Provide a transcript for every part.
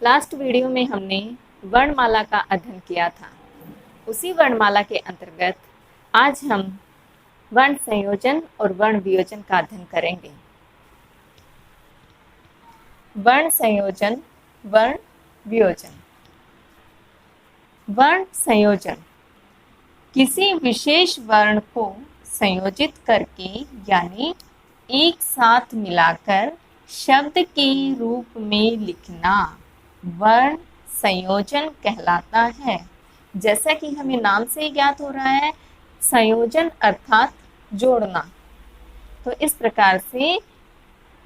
Last video में हमने वर्णमाला का अध्ययन किया था। उसी वर्णमाला के अंतर्गत आज हम वर्ण संयोजन और वर्ण वियोजन का अध्ययन करेंगे। वर्ण संयोजन, वर्ण वियोजन। वर्ण संयोजन किसी विशेष वर्ण को संयोजित करके यानी एक साथ मिलाकर शब्द के रूप में लिखना वर्ण संयोजन कहलाता है। जैसा कि हमें नाम से ही ज्ञात हो रहा है, संयोजन अर्थात जोड़ना। तो इस प्रकार से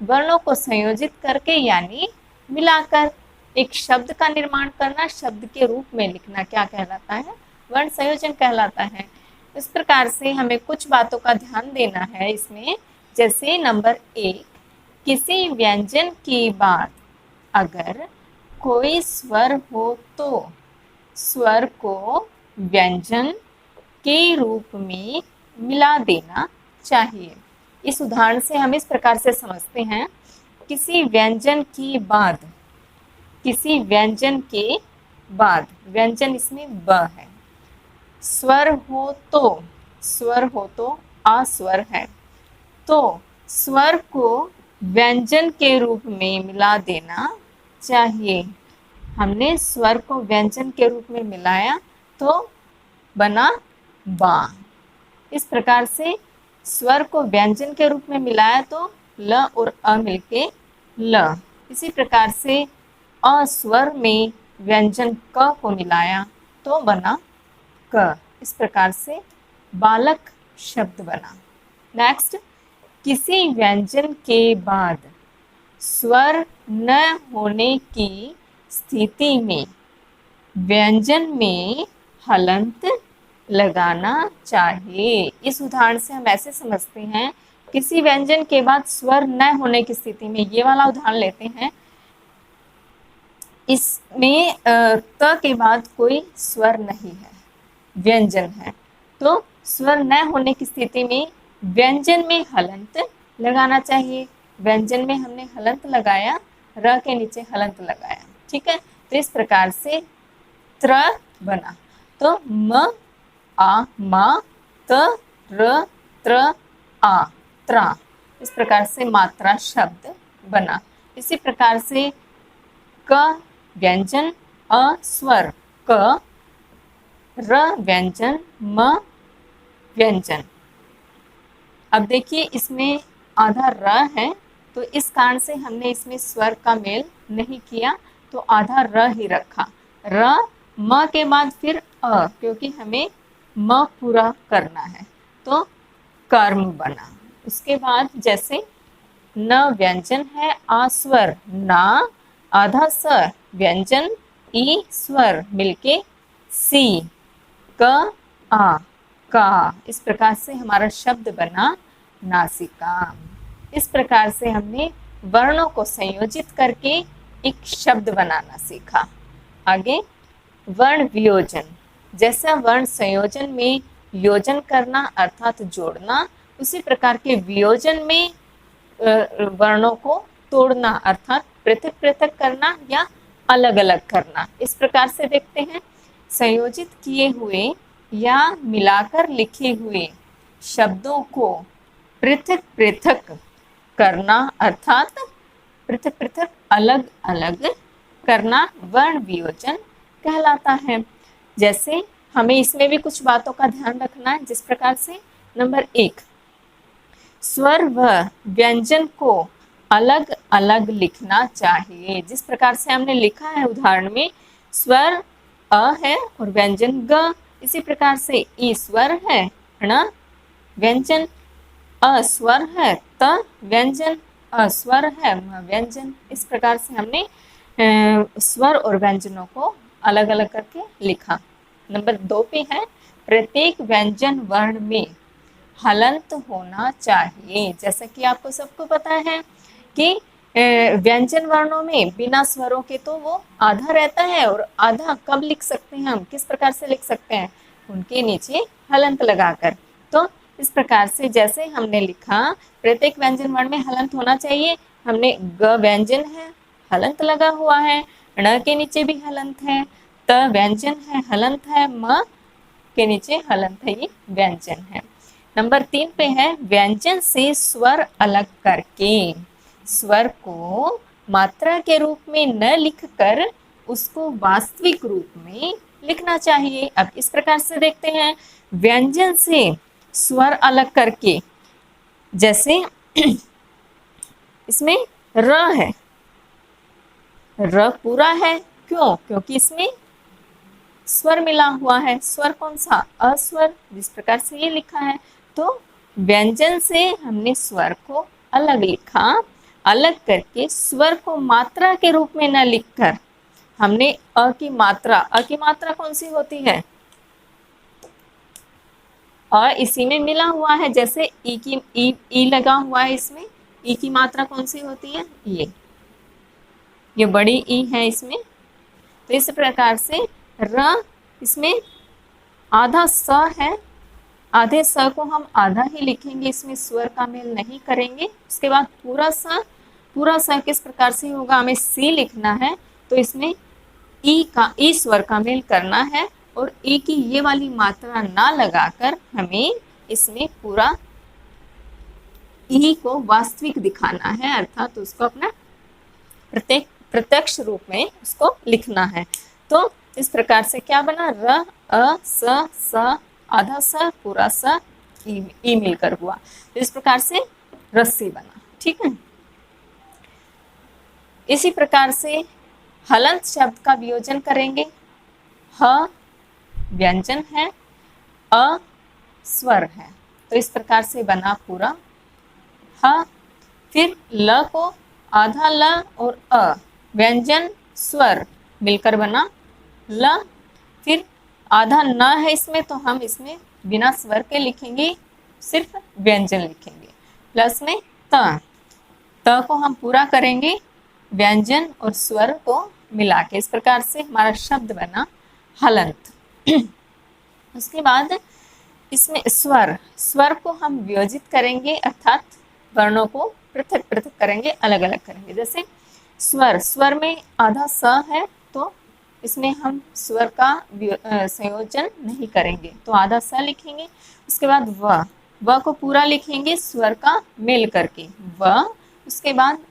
वर्णों को संयोजित करके यानी मिलाकर एक शब्द का निर्माण करना, शब्द के रूप में लिखना क्या कहलाता है? वर्ण संयोजन कहलाता है। इस प्रकार से हमें कुछ बातों का ध्यान देना है इसमें। जैसे नंबर 1, किसी व्यंजन के बाद अगर कोई स्वर हो तो स्वर को व्यंजन के रूप में मिला देना चाहिए। इस उदाहरण से हम इस प्रकार से समझते हैं, किसी व्यंजन के बाद, किसी व्यंजन के बाद, व्यंजन इसमें ब है, स्वर हो तो, स्वर हो तो अस्वर है, तो स्वर को व्यंजन के रूप में मिला देना चाहिए। हमने स्वर को व्यंजन के रूप में मिलाया तो बना बा। इस प्रकार से स्वर को व्यंजन के रूप में मिलाया तो ल और अ मिलके ल। इसी प्रकार से अस्वर में व्यंजन क को मिलाया तो बना क। इस प्रकार से बालक शब्द बना। नेक्स्ट, किसी व्यंजन के बाद स्वर न होने की स्थिति में व्यंजन में हलंत लगाना चाहिए। इस उदाहरण से हम ऐसे समझते हैं, किसी व्यंजन के बाद स्वर न होने की स्थिति में, ये वाला उदाहरण लेते हैं, इसमें त के बाद कोई स्वर नहीं है, व्यंजन है, तो स्वर न होने की स्थिति में व्यंजन में हलंत लगाना चाहिए। व्यंजन में हमने हलंत लगाया, र के नीचे हलंत लगाया। ठीक है, तो इस प्रकार से त्र बना। तो म आ मा त र त्र आ त्रा। इस प्रकार से मात्रा शब्द बना। इसी प्रकार से क व्यंजन, अ स्वर क, र व्यंजन, म व्यंजन। अब देखिए इसमें आधा र है, तो इस कारण से हमने इसमें स्वर का मेल नहीं किया, तो आधा र ही रखा। र म के बाद फिर अ, क्योंकि हमें म पूरा करना है, तो कर्म बना। उसके बाद जैसे न व्यंजन है, आ स्वर ना, आधा स व्यंजन, ई स्वर मिलके सी, क आ का। इस प्रकार से हमारा शब्द बना नासिका। इस प्रकार से हमने वर्णों को संयोजित करके एक शब्द बनाना सीखा। आगे वर्ण वियोजन। जैसा वर्ण संयोजन में योजन करना अर्थात जोड़ना, उसी प्रकार के वियोजन में वर्णों को तोड़ना अर्थात पृथक पृथक करना या अलग अलग करना। इस प्रकार से देखते हैं, संयोजित किए हुए या मिलाकर लिखे हुए शब्दों को पृथक पृथक करना अर्थात पृथक पृथक अलग अलग करना वर्ण वियोजन कहलाता है। जैसे हमें इसमें भी कुछ बातों का ध्यान रखना है, जिस प्रकार से नंबर 1, स्वर व व्यंजन को अलग अलग लिखना चाहिए। जिस प्रकार से हमने लिखा है उदाहरण में, स्वर अ है और व्यंजन ग। इसी प्रकार से ई स्वर है, ण व्यंजन, अस्वर है त व्यंजन, अस्वर है म व्यंजन। इस प्रकार से हमने स्वर और व्यंजनों को अलग अलग करके लिखा। नंबर 2 पे है, प्रत्येक व्यंजन वर्ण में हलंत होना चाहिए। जैसा कि आपको सबको पता है कि व्यंजन वर्णों में बिना स्वरों के तो वो आधा रहता है, और आधा कब लिख सकते हैं हम, किस प्रकार से लिख सकते हैं? उनके नीचे हलंत लगाकर। तो इस प्रकार से जैसे हमने लिखा, प्रत्येक व्यंजन वर्ण में हलंत होना चाहिए। हमने ग व्यंजन है, हलंत लगा हुआ है, ण के नीचे भी हलंत है, त व्यंजन है, हलंत है, म के नीचे हलंत है, ये व्यंजन है। नंबर 3 पे है व्यंजन से स्वर अलग करके। स्वर को मात्रा के रूप में न लिखकर उसको वास्तविक रूप में लिखना चाहिए। अब इस प्रकार से देखते हैं, व्यंजन से स्वर अलग करके, जैसे इसमें र है, र पूरा है, क्यों? क्योंकि इसमें स्वर मिला हुआ है। स्वर कौन सा? अस्वर, जिस प्रकार से ये लिखा है। तो व्यंजन से हमने स्वर को अलग लिखा, अलग करके स्वर को मात्रा के रूप में न लिखकर हमने अ की मात्रा कौन सी होती है? और इसी में मिला हुआ है, जैसे ई लगा हुआ है, इसमें ई की मात्रा कौन सी होती है? ये बड़ी ई है इसमें। तो इस प्रकार से र इसमें आधा स है, आधे स को हम आधा ही लिखेंगे, इसमें स्वर का मेल नहीं करेंगे। उसके बाद पूरा स किस प्रकार से होगा? हमें सी लिखना है, तो इसमें ई स्वर का मेल करना है, और ई की ये वाली मात्रा ना लगाकर हमें इसमें पूरा ई को वास्तविक दिखाना है, अर्थात उसको अपना प्रत्यक्ष रूप में उसको लिखना है। तो इस प्रकार से क्या बना? र अ स आधा स पूरा स ई मिलकर हुआ। तो इस प्रकार से रस्सी बना। ठीक है। इसी प्रकार से हलंत शब्द का वियोजन करेंगे। ह व्यंजन है, अ स्वर है, तो इस प्रकार से बना पूरा ह। फिर ल को आधा ल और अ व्यंजन स्वर मिलकर बना ल। फिर आधा न है इसमें, तो हम इसमें बिना स्वर के लिखेंगे, सिर्फ व्यंजन लिखेंगे। प्लस में त को हम पूरा करेंगे व्यंजन और स्वर को मिला के। इस प्रकार से हमारा शब्द बना हलंत। उसके बाद इसमें स्वर को हम वियोजित करेंगे, अर्थात वर्णों को पृथक पृथक करेंगे, अलग अलग करेंगे। जैसे स्वर में आधा स है, तो इसमें हम स्वर का संयोजन नहीं करेंगे, तो आधा स लिखेंगे। उसके बाद व को पूरा लिखेंगे स्वर का मेल करके, व। उसके बाद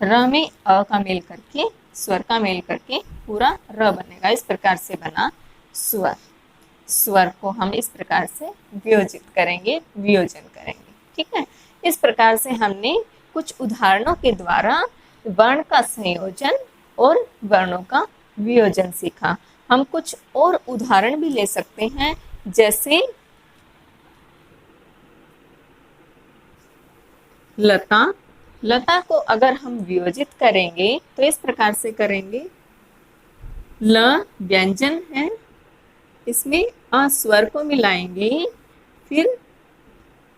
र में अ का मेल करके, स्वर का मेल करके पूरा र बनेगा। इस प्रकार से बना स्वर को हम इस प्रकार से वियोजित करेंगे, वियोजन करेंगे। ठीक है। इस प्रकार से हमने कुछ उदाहरणों के द्वारा वर्ण का संयोजन और वर्णों का वियोजन सीखा। हम कुछ और उदाहरण भी ले सकते हैं, जैसे लता को अगर हम वियोजित करेंगे तो इस प्रकार से करेंगे। ल व्यंजन है, इसमें अ स्वर को मिलाएंगे। फिर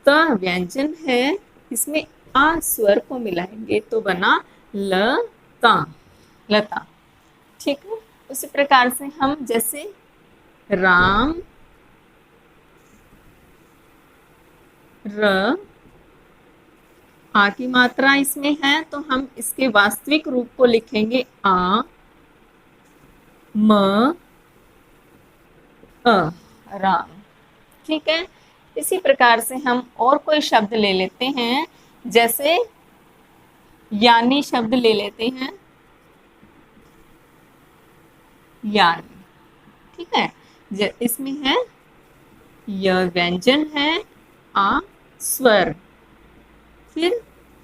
त व्यंजन है, इसमें आ स्वर को मिलाएंगे, तो बना लता। ठीक है। उसी प्रकार से हम जैसे राम, र आ की मात्रा इसमें है, तो हम इसके वास्तविक रूप को लिखेंगे आ म अ, राम। ठीक है। इसी प्रकार से हम और कोई शब्द ले लेते हैं, जैसे यानी शब्द ले लेते हैं, यानी। ठीक है। इसमें है य व्यंजन है, आ स्वर, फिर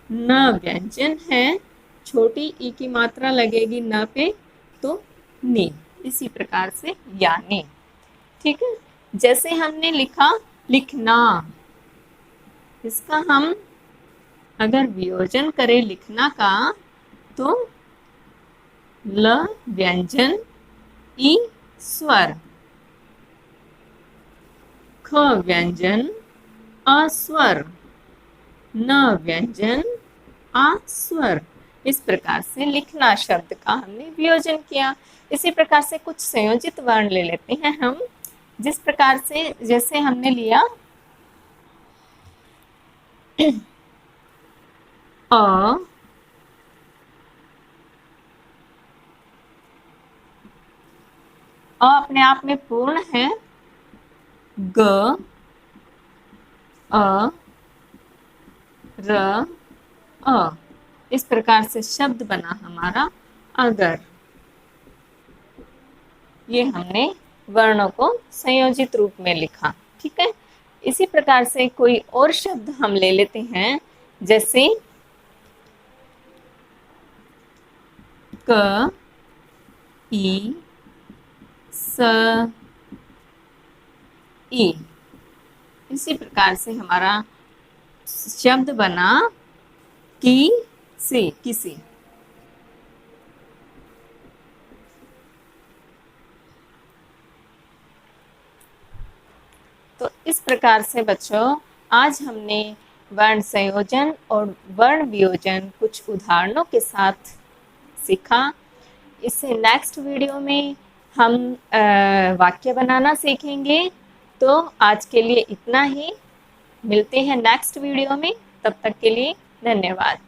न व्यंजन है, छोटी ई की मात्रा लगेगी न पे, तो नी। इसी प्रकार से यानी। ठीक है। जैसे हमने लिखा लिखना, इसका हम अगर वियोजन करें लिखना का, तो ल व्यंजन, ई स्वर, ख व्यंजन, अ स्वर, न व्यंजन, आ स्वर। इस प्रकार से लिखना शब्द का हमने वियोजन किया। इसी प्रकार से कुछ संयोजित वर्ण ले लेते हैं हम, जिस प्रकार से जैसे हमने लिया अ अ अपने आप में पूर्ण है, ग, अ, र, अ। इस प्रकार से शब्द बना हमारा अगर। ये हमने वर्णों को संयोजित रूप में लिखा, ठीक है। इसी प्रकार से कोई और शब्द हम ले लेते हैं, जैसे क, ई, स, ई। इसी प्रकार से हमारा शब्द बना की से, किसी। तो इस प्रकार से बच्चों आज हमने वर्ण संयोजन और वर्ण वियोजन कुछ उदाहरणों के साथ सीखा। इससे नेक्स्ट वीडियो में हम वाक्य बनाना सीखेंगे। तो आज के लिए इतना ही, मिलते हैं नेक्स्ट वीडियो में, तब तक के लिए धन्यवाद।